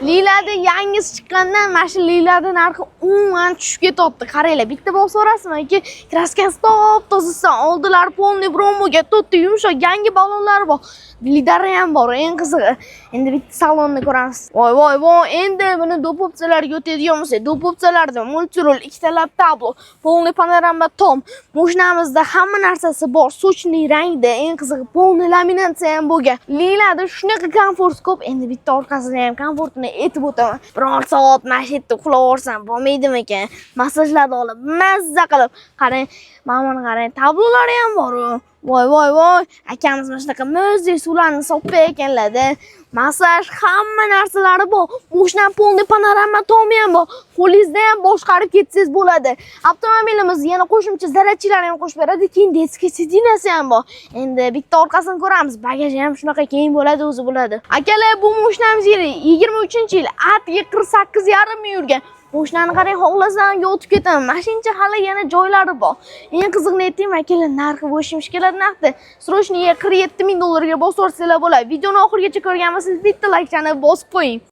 Lilada yangisi chiqqandan mana shu lilada narxi umuman tushib ketyapti. Qaranglar, bitta bo'lsa so'rasizmi? Kraskasi top-tozasidan oldilar, polniy promoga to'rtta yumshoq yangi balonlar bor. Lidari ham bor, eng qizig'i. Endi bitta salonni ko'ramiz. Voy, endi buni do'popchalarga o'tadigan bo'lsak, do'popchalarda multirol, ikkita tablo, polniy panorama tom. Mashinamizda hamma narsasi bor, sochli rangda, eng qizig'i polniy laminatsiya ham bo'lgan. Lilada shunaqa komfort ko'p. Endi bitta orqasida ham komfortini aytib o'taman. Biror soat mana shu yerda uxlab bo'lmaydimi ekan? Massajlarni olib, mazza qilib. Qarang, mana qarang, tablolari ham bor. Voy. Akamiz mana shunaqa mo'zday suvlarni sopib ekanlar-da. Massaj hamma narsalari bor. Mashina polniy panorama tomi ham bor. Qo'lingizda ham boshqarib ketsangiz bo'ladi. Avtomobilimiz yana qo'shimcha zaryadchilar ham qo'shib beradi. Keyin detskiy sidinasi ham bor. Endi bitta orqasini ko'ramiz. Bagaji ham shunaqa keng bo'ladi, o'zi bo'ladi. Akalar, bu mashinamiz 23-yil, atga 48,5 ming yurgan. Mashinani qarang, xohlasam yotib ketaman. Mashincha hali yana joylari bor. Eng qiziqni aytaymi, akalar, narxi bo'shimish keladi naqdi. Srochniy $47 ming ga bosib yuborsanglar bo'ladi. Videoni oxirigacha ko'rganmisiz, bitta like chani bosib qo'ying.